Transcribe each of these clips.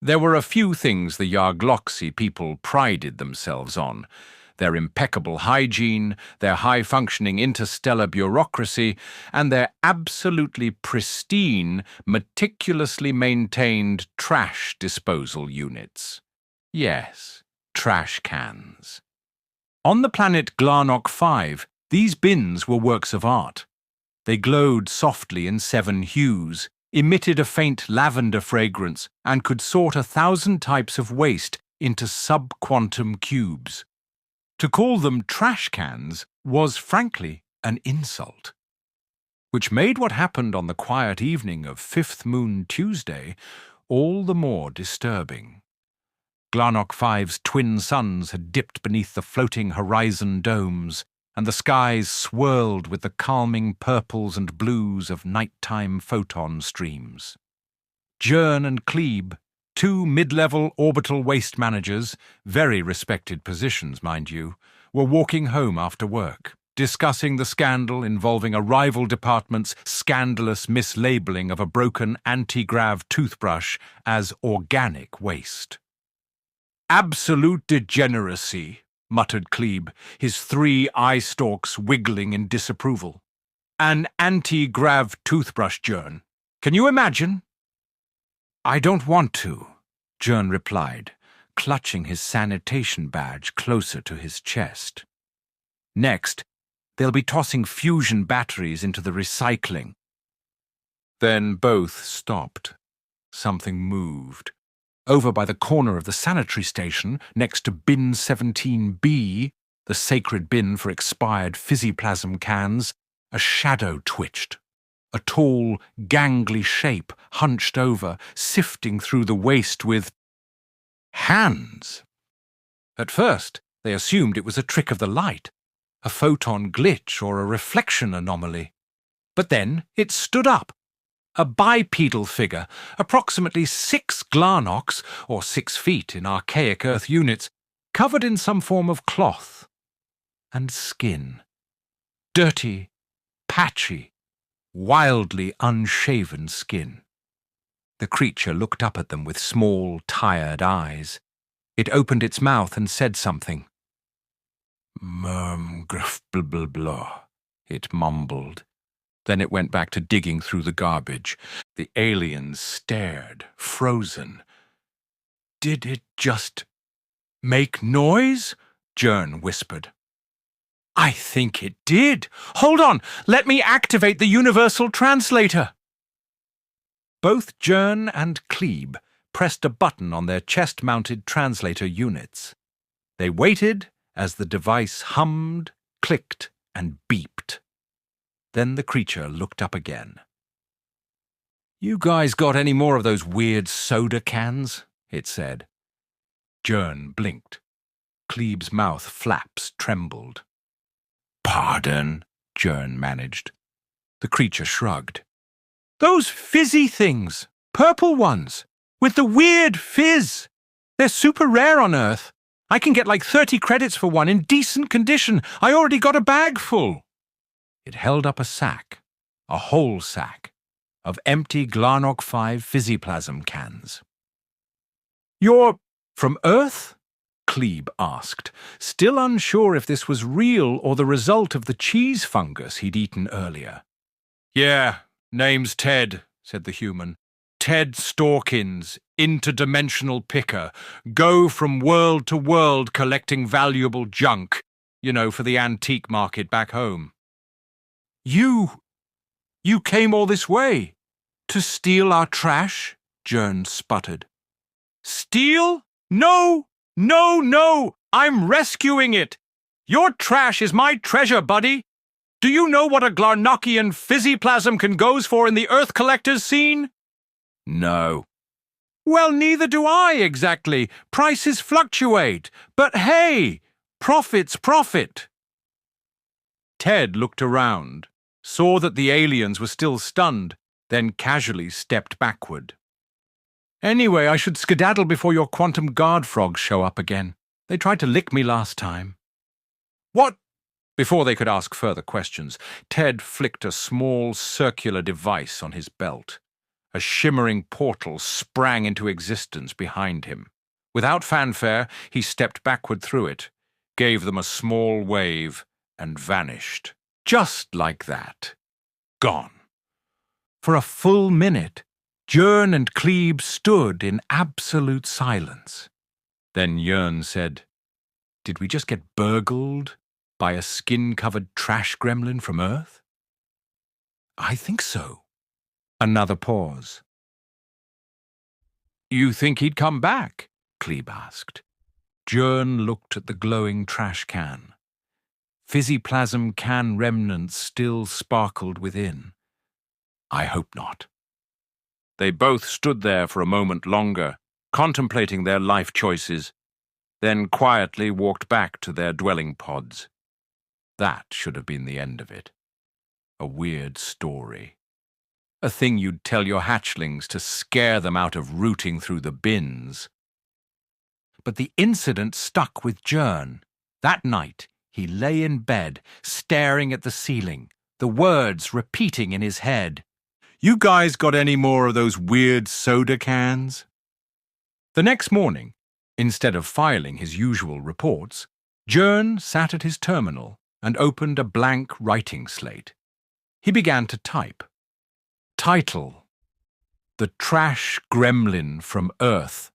There were a few things the Yargloxy people prided themselves on: their impeccable hygiene, their high-functioning interstellar bureaucracy, and their absolutely pristine, meticulously maintained trash disposal units. Yes, trash cans. On the planet Glarnock 5, these bins were works of art. They glowed softly in 7 hues, emitted a faint lavender fragrance, and could sort 1,000 types of waste into sub-quantum cubes. To call them trash cans was, frankly, an insult. Which made what happened on the quiet evening of 5th Moon Tuesday all the more disturbing. Glarnock 5's twin suns had dipped beneath the floating horizon domes, and the skies swirled with the calming purples and blues of nighttime photon streams. Jern and Klebe, 2 mid-level orbital waste managers, very respected positions, mind you, were walking home after work, discussing the scandal involving a rival department's scandalous mislabeling of a broken anti-grav toothbrush as organic waste. "Absolute degeneracy," muttered Klebe, his 3 eye stalks wiggling in disapproval. "An anti-grav toothbrush, Jern. Can you imagine?" "I don't want to," Jern replied, clutching his sanitation badge closer to his chest. "Next, they'll be tossing fusion batteries into the recycling." Then both stopped. Something moved. Over by the corner of the sanitary station, next to Bin 17B, the sacred bin for expired physioplasm cans, a shadow twitched. A tall, gangly shape hunched over, sifting through the waste with hands. At first, they assumed it was a trick of the light, a photon glitch or a reflection anomaly. But then it stood up. A bipedal figure, approximately 6 Glarnocks, or 6 feet in archaic Earth units, covered in some form of cloth and skin. Dirty, patchy, wildly unshaven skin. The creature looked up at them with small, tired eyes. It opened its mouth and said something. "Grf blah blah blah," it mumbled. Then it went back to digging through the garbage. The aliens stared, frozen. "Did it just make noise?" Jern whispered. "I think it did. Hold on, let me activate the universal translator." Both Jern and Klebe pressed a button on their chest-mounted translator units. They waited as the device hummed, clicked, and beeped. Then the creature looked up again. "You guys got any more of those weird soda cans?" it said. Jern blinked. Klebe's mouth flaps trembled. "Pardon?" Jern managed. The creature shrugged. "Those fizzy things, purple ones, with the weird fizz. They're super rare on Earth. I can get like 30 credits for one in decent condition. I already got a bag full." It held up a sack, a whole sack, of empty Glarnock 5 physioplasm cans. "You're from Earth?" Klebe asked, still unsure if this was real or the result of the cheese fungus he'd eaten earlier. "Yeah, name's Ted," said the human. "Ted Storkins, interdimensional picker. Go from world to world collecting valuable junk, for the antique market back home." You came all this way? To steal our trash?" Jern sputtered. "Steal? No! No, no! I'm rescuing it! Your trash is my treasure, buddy! Do you know what a Glarnockian physioplasm can goes for in the Earth collectors scene?" "No." "Well, neither do I, exactly. Prices fluctuate. But hey, profit's profit." Ted looked around, saw that the aliens were still stunned, then casually stepped backward. "Anyway, I should skedaddle before your quantum guard frogs show up again. They tried to lick me last time." "What?" Before they could ask further questions, Ted flicked a small circular device on his belt. A shimmering portal sprang into existence behind him. Without fanfare, he stepped backward through it, gave them a small wave, and vanished. Just like that. Gone. For a full minute, Jörn and Klebe stood in absolute silence. Then Jörn said, "Did we just get burgled by a skin-covered trash gremlin from Earth?" "I think so." Another pause. "You think he'd come back?" Klebe asked. Jörn looked at the glowing trash can. Physi-plasm can remnants still sparkled within. "I hope not." They both stood there for a moment longer, contemplating their life choices, then quietly walked back to their dwelling pods. That should have been the end of it. A weird story. A thing you'd tell your hatchlings to scare them out of rooting through the bins. But the incident stuck with Jörn. That night, he lay in bed, staring at the ceiling, the words repeating in his head. "You guys got any more of those weird soda cans?" The next morning, instead of filing his usual reports, Jörn sat at his terminal and opened a blank writing slate. He began to type. Title: The Trash Gremlin from Earth.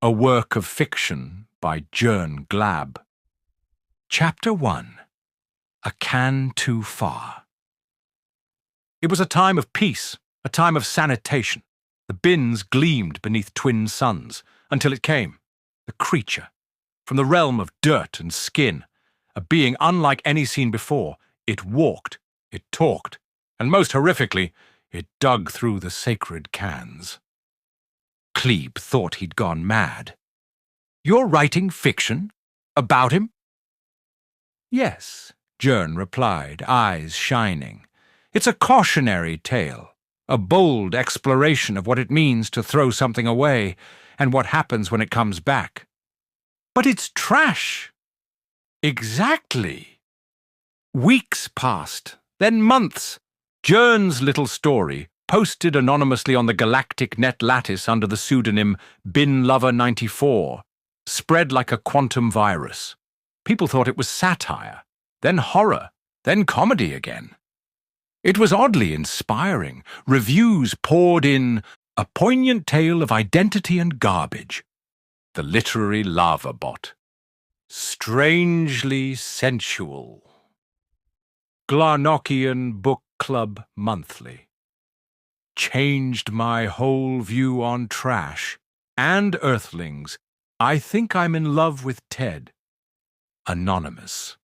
A work of fiction by Jörn Glab. Chapter 1. A Can Too Far. It was a time of peace, a time of sanitation. The bins gleamed beneath twin suns, until it came. The creature. From the realm of dirt and skin. A being unlike any seen before. It walked, it talked, and most horrifically, it dug through the sacred cans. Klebe thought he'd gone mad. "You're writing fiction? About him?" "Yes," Jörn replied, eyes shining. "It's a cautionary tale, a bold exploration of what it means to throw something away and what happens when it comes back." "But it's trash!" "Exactly." Weeks passed, then months. Jörn's little story, posted anonymously on the galactic net lattice under the pseudonym BinLover94, spread like a quantum virus. People thought it was satire, then horror, then comedy again. It was oddly inspiring. Reviews poured in, "A poignant tale of identity and garbage." The literary lava bot. "Strangely sensual." Glarnockian Book Club Monthly. "Changed my whole view on trash and earthlings. I think I'm in love with Ted." Anonymous.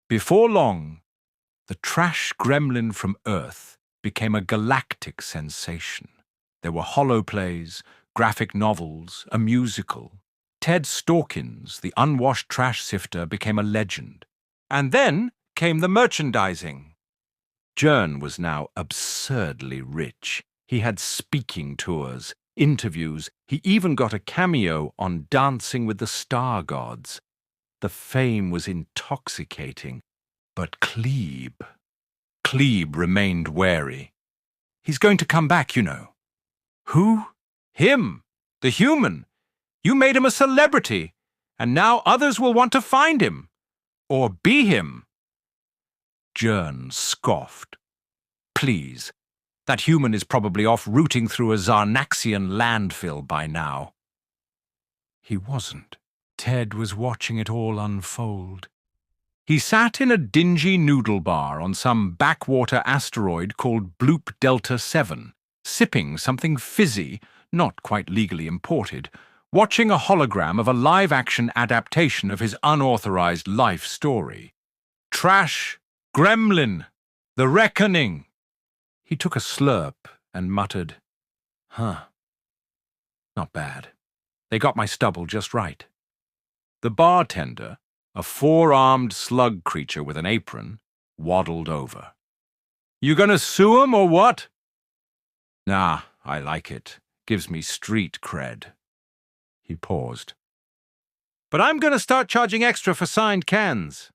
Before long, the trash gremlin from Earth became a galactic sensation. There were holoplays, graphic novels, a musical. Ted Storkins, the unwashed trash sifter, became a legend. And then came the merchandising. Jörn was now absurdly rich. He had speaking tours, interviews. He even got a cameo on Dancing with the Star Gods. The fame was intoxicating. But Klebe remained wary. "He's going to come back, you know." "Who?" "Him, the human. You made him a celebrity, and now others will want to find him. Or be him." Jörn scoffed. "Please, that human is probably off rooting through a Zarnaxian landfill by now." He wasn't. Ted was watching it all unfold. He sat in a dingy noodle bar on some backwater asteroid called Bloop Delta 7, sipping something fizzy, not quite legally imported, watching a hologram of a live-action adaptation of his unauthorized life story. Trash Gremlin, The Reckoning. He took a slurp and muttered, "Huh. Not bad. They got my stubble just right." The bartender, a four-armed slug creature with an apron, waddled over. "You gonna sue 'em or what?" "Nah, I like it. Gives me street cred." He paused. "But I'm gonna start charging extra for signed cans."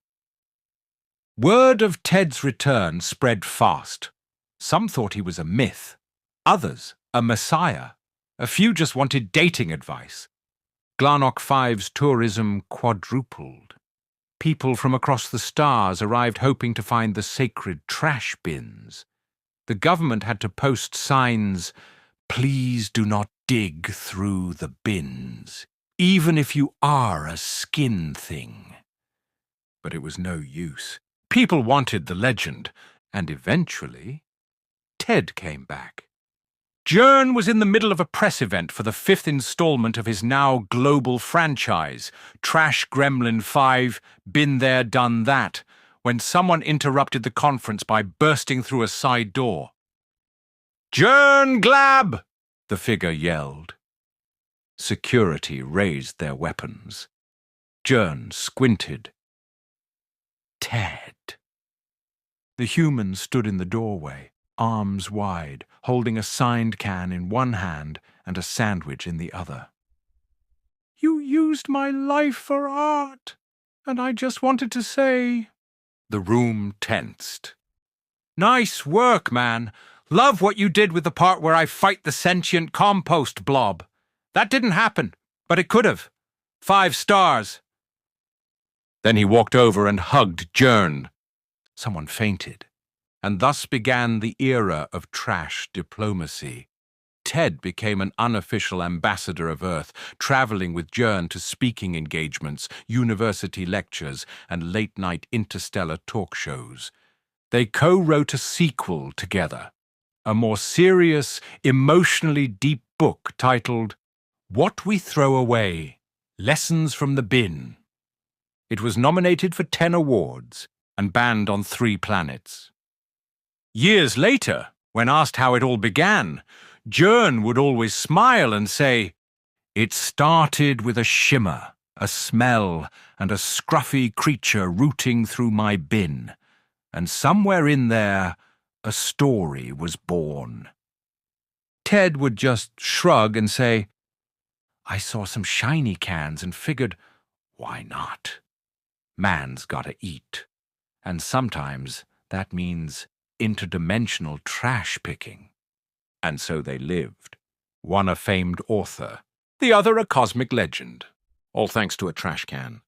Word of Ted's return spread fast. Some thought he was a myth, others a messiah. A few just wanted dating advice. Glarnock 5's tourism quadrupled. People from across the stars arrived hoping to find the sacred trash bins. The government had to post signs, "Please do not dig through the bins, even if you are a skin thing." But it was no use. People wanted the legend, and eventually, Ted came back. Jern was in the middle of a press event for the 5th installment of his now global franchise, Trash Gremlin 5, Been There, Done That, when someone interrupted the conference by bursting through a side door. "Jern Glab!" the figure yelled. Security raised their weapons. Jern squinted. Ted. The human stood in the doorway, arms wide, holding a signed can in one hand and a sandwich in the other. "You used my life for art, and I just wanted to say—" The room tensed. "Nice work, man. Love what you did with the part where I fight the sentient compost blob. That didn't happen, but it could have. 5 stars. Then he walked over and hugged Jern. Someone fainted. And thus began the era of trash diplomacy. Ted became an unofficial ambassador of Earth, traveling with Jern to speaking engagements, university lectures, and late-night interstellar talk shows. They co-wrote a sequel together, a more serious, emotionally deep book titled What We Throw Away, Lessons from the Bin. It was nominated for 10 awards and banned on 3 planets. Years later, when asked how it all began, Jern would always smile and say, "It started with a shimmer, a smell, and a scruffy creature rooting through my bin, and somewhere in there, a story was born." Ted would just shrug and say, "I saw some shiny cans and figured, why not? Man's gotta eat, and sometimes that means interdimensional trash picking." And so they lived. One a famed author, the other a cosmic legend, all thanks to a trash can.